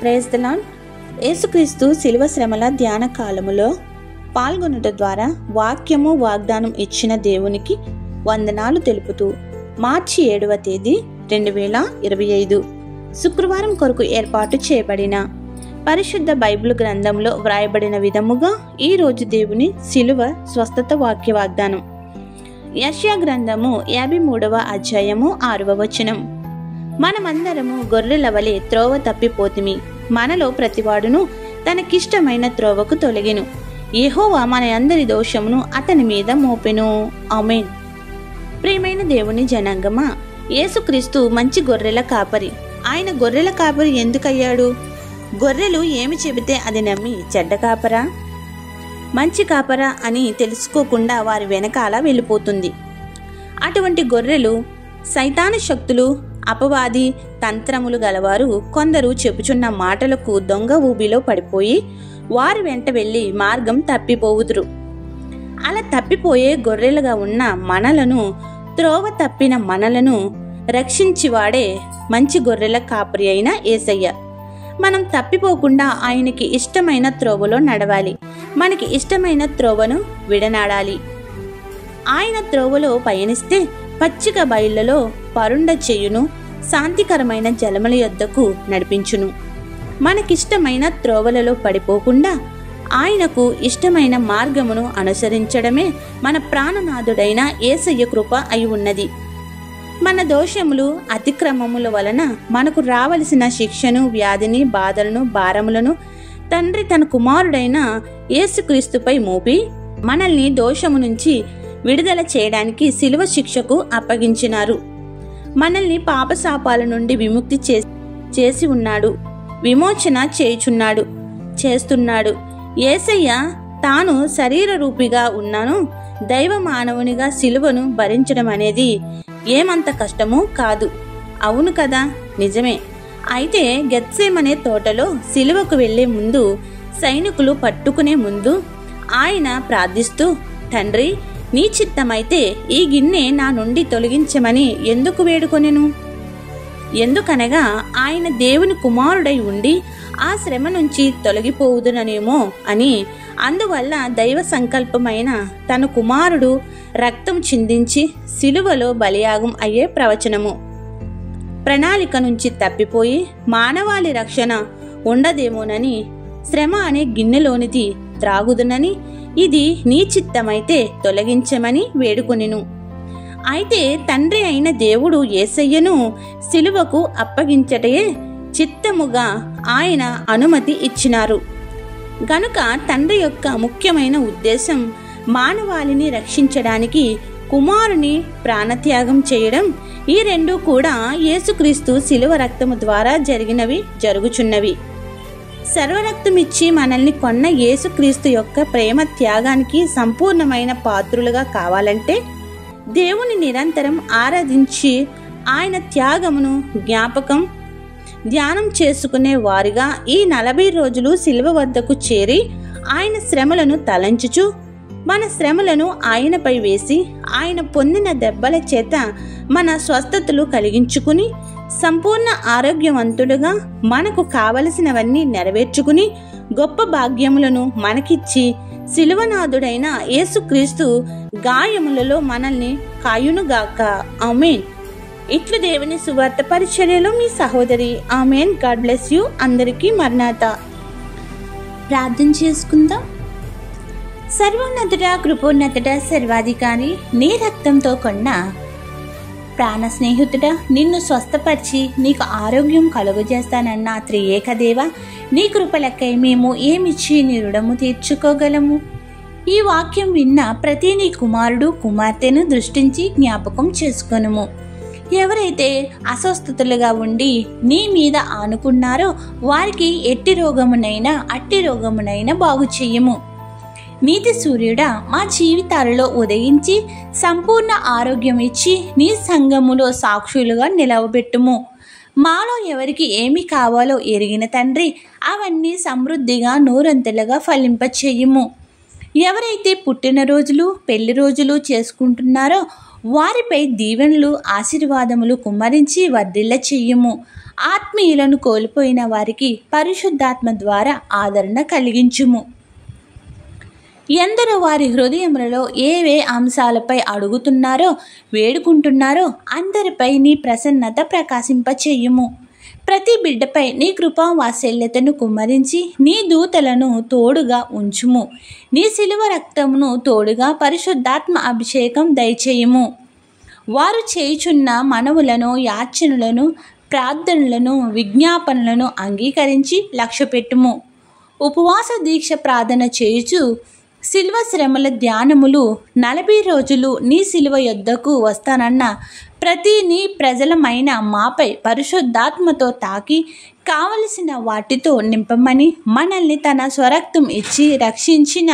Praise the lord. యేసుక్రీస్తు శిలువ శ్రమల ధ్యాన కాలములో పాల్గొనుట ద్వారా వాక్యము వాగ్దానం ఇచ్చిన దేవునికి వందనాలు తెలుపుతూ మార్చి 7వ తేదీ 2025 శుక్రవారం కొరకు ఏర్పాటు చేయబడిన పరిశుద్ధ బైబిల్ గ్రంథంలో వ్రాయబడిన విధముగా ఈరోజు దేవుని శిలువ స్వస్థత వాక్య వాగ్దానం. యెషయా గ్రంథము 53వ అధ్యాయము 6వ వచనం. మనమందరము గొర్రెల వలె త్రోవ తప్పిపోతిమి, మనలో ప్రతివాడును తనకిష్టమైన త్రోవకు తొలగెను, యెహోవా మన అందరి దోషమును అతని మీద మోపెను. ఆమేన్. ప్రియమైన దేవుని జనాంగమా, యేసుక్రీస్తు మంచి గొర్రెల కాపరి. ఆయన గొర్రెల కాపరి ఎందుకయ్యాడు? గొర్రెలు ఏమి చెబితే అది నమ్మి చెడ్డ కాపరా, మంచి కాపరా అని తెలుసుకోకుండా వారి వెనకాల వెళ్ళిపోతుంది. అటువంటి గొర్రెలు సైతాను శక్తులు, అపవాది తంత్రములు గలవారు కొందరు చెప్పుచున్న మాటలకు దొంగ ఊబిలో పడిపోయి వారి వెంట వెళ్ళి మార్గం తప్పిపోవుదురు. అలా తప్పిపోయే గొర్రెలుగా ఉన్న మనలను, త్రోవ తప్పిన మనలను రక్షించివాడే మంచి గొర్రెల కాపరి అయిన యేసయ్య. మనం తప్పిపోకుండా ఆయనకి ఇష్టమైన త్రోవలో నడవాలి. మనకి ఇష్టమైన త్రోవను విడనాడాలి. ఆయన త్రోవలో పయనిస్తే పచ్చిక బయళ్లలో పరుండ చేయును, శాంతికరమైన జలముల యొద్దకు నడిపించును. మనకిష్టమైన త్రోవలలో పడిపోకుండా ఆయనకు ఇష్టమైన మార్గమును అనుసరించడమే మన ప్రాణనాథుడైన యేసయ్య కృప అయి ఉన్నది. మన దోషములు, అతిక్రమముల వలన మనకు రావలసిన శిక్షను, వ్యాధిని, బాధలను, భారములను తండ్రి తన కుమారుడైన యేసుక్రీస్తుపై మోపి మనల్ని దోషము నుంచి విడుదల చేయడానికి శిలువ శిక్షకు అప్పగించినారు. మనల్ని పాపశాపాల నుండి విముక్తి చేసి ఉన్నాడు, విమోచన చేస్తున్నాడు. యేసయ్య తాను శరీర రూపిగా ఉన్నాను, దైవ మానవునిగా శిలువను భరించడం అనేది ఏమంత కష్టమూ కాదు. అవును కదా, నిజమే. అయితే గెత్సేమనే తోటలో శిలువకు వెళ్లే ముందు, సైనికులు పట్టుకునే ముందు ఆయన ప్రార్థిస్తూ, తండ్రి నీ చిత్తమైతే ఈ గిన్నె నా నుండి తొలగించమని ఎందుకు వేడుకొనెను? ఎందుకనగా ఆయన దేవుని కుమారుడై ఉండి ఆ శ్రమ నుంచి తొలగిపోవుదుననేమో అని. అందువల్ల దైవ సంకల్పమైన తన కుమారుడు రక్తం చిందించి శిలువలో బలియాగం అయ్యే ప్రవచనము. ప్రణాళిక నుంచి తప్పిపోయి మానవాళి రక్షణ ఉండదేమోనని శ్రమ అనే గిన్నెలోనిది త్రాగుదునని, ఇది నీ చిత్తమైతే తొలగించమని వేడుకొనెను. అయితే తండ్రి అయిన దేవుడు యేసయ్యను శిలువకు అప్పగించటయే చిత్తముగా ఆయన అనుమతి ఇచ్చినారు. గనుక తండ్రి యొక్క ముఖ్యమైన ఉద్దేశం మానవాళిని రక్షించడానికి కుమారుని ప్రాణత్యాగం చేయడం. ఈ రెండు కూడా యేసుక్రీస్తు శిలువ రక్తము ద్వారా జరుగుచున్నవి. సర్వరక్తమిచ్చి మనల్ని కొన్న యేసుక్రీస్తు యొక్క ప్రేమ త్యాగానికి సంపూర్ణమైన పాత్రులుగా కావాలంటే దేవుని నిరంతరం ఆరాధించి ఆయన త్యాగమును ధ్యానం చేసుకునే వారిగా ఈ 40 రోజులు శిలువ వద్దకు చేరి ఆయన శ్రమలను తలంచుచు మన శ్రమలను ఆయనపై వేసి ఆయన పొందిన దెబ్బల చేత మన స్వస్థతలు కలిగించుకుని సంపూర్ణ ఆరోగ్యవంతులుగా మనకు కావలసినవన్నీ నెరవేర్చుకుని గొప్ప భాగ్యములను మనకిచ్చి శిలువనాథుడైన యేసుక్రీస్తు గాయములలో మనల్ని కాయునుగాక. ఆమేన్. ఇట్లు దేవుని సువార్త పరిచర్యలో మీ సహోదరి. ఆమేన్. God bless you. అందరికీ మరణాత. ప్రార్థన చేసుకుందాం. సర్వోన్నతుడ, కృపోన్నతుడ, సర్వాధికారి, నీ రక్తంతో కొన్న ప్రాణ స్నేహితుడా, నిన్ను స్వస్థపరిచి నీకు ఆరోగ్యం కలుగజేస్తానన్న త్రియేకదేవ, నీ కృపలకై మేము ఏమిచ్చి నీ రుణము తీర్చుకోగలము? ఈ వాక్యం విన్న ప్రతి నీ కుమారుడు, కుమార్తెను దృష్టించి జ్ఞాపకం చేసుకొనుము. ఎవరైతే అస్వస్థతలుగా ఉండి నీ మీద ఆనుకున్నారో వారికి ఎట్టి రోగమునైనా అట్టి రోగమునైనా బాగు చెయ్యము. నీతి సూర్యుడా, మా జీవితాలలో ఉదయించి సంపూర్ణ ఆరోగ్యం ఇచ్చి నీ సంఘములో సాక్షులుగా నిలవబెట్టుము. మాలో ఎవరికి ఏమి కావాలో ఎరిగిన తండ్రి, అవన్నీ సమృద్ధిగా నూరంతలుగా ఫలింపచేయుము. ఎవరైతే పుట్టినరోజులు, పెళ్లి రోజులు చేసుకుంటున్నారో వారిపై దీవెనలు ఆశీర్వాదములు కుమ్మరించి వర్ధిల్ల చెయ్యుము. ఆత్మీయులను కోల్పోయిన వారికి పరిశుద్ధాత్మ ద్వారా ఆదరణ కలిగించుము. ఎందరో వారి హృదయములలో ఏవే అంశాలపై అడుగుతున్నారో వేడుకుంటున్నారో అందరిపై నీ ప్రసన్నత ప్రకాశింపచేయుము. ప్రతి బిడ్డపై నీ కృపా వాత్సల్యతను కుమ్మరించి నీ దూతలను తోడుగా ఉంచుము. నీ శిలువ రక్తమును తోడుగా పరిశుద్ధాత్మ అభిషేకం దయచేయుము. వారు చేయుచున్న మనవులను, యాచనలను, ప్రార్థనలను, విజ్ఞాపనలను అంగీకరించి లక్ష్యపెట్టుము. ఉపవాస దీక్ష ప్రార్థన చేయుచు శిలువ శ్రమల ధ్యానములు 40 రోజులు నీ శిలువ యొద్దకు వస్తానన్న ప్రతి నీ ప్రజలమైన మాపై పరిశుద్ధాత్మతో తాకి కావలసిన వాటితో నింపమని మనల్ని తన స్వరక్తం ఇచ్చి రక్షించిన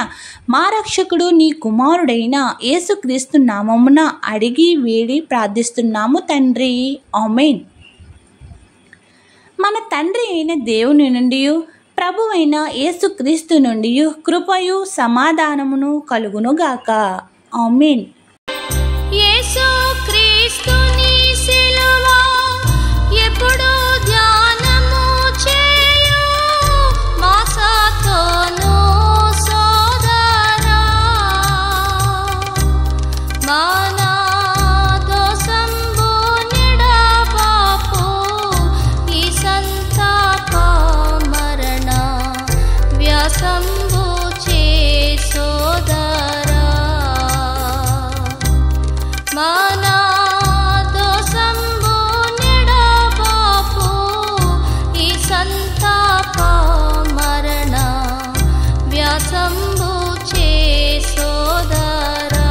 మా రక్షకుడు నీ కుమారుడైన యేసుక్రీస్తు నామమున అడిగి వేడి ప్రార్థిస్తున్నాము తండ్రి. ఆమేన్. మన తండ్రి అయిన దేవుని నుండి ప్రభువైన యేసుక్రీస్తు నుండి కృపయు సమాధానమును కలుగునుగాక. ఆమేన్. యేసుక్రీస్తుని శిలువ ఎప్పుడు ధ్యానము చేయు మా సాతోను సోదరా. మానా దోసంబు నిడబాపు ఈ సంతాప మరణ వ్యాసంబు చే సోదరా. మానా దోసంబు నిడబాపు ఈ సంతాప మరణ వ్యాసంబు చే సోదరా.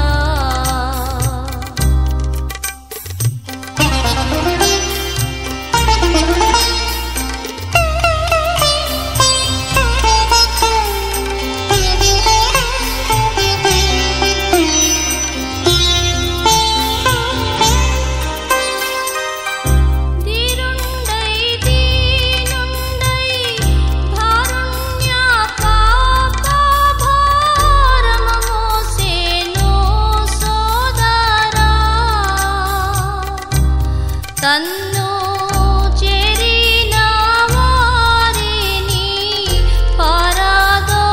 దీరుండై దీనుండై భారుణ్య పాప భారము మోసేను సోదరా. తన్ను చేరిన వారిని పారదోలనని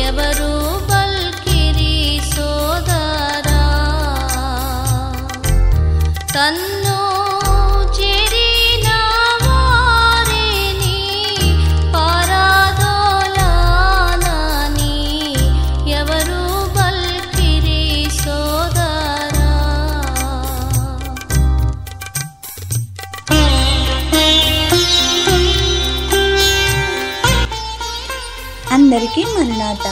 ఎవరు బల్కిరి సోదరా. తన్ను చేరిన వారిని పారదోలనని ఎవరు బల్కిరి సోదరా. అందరికీ మరణాత.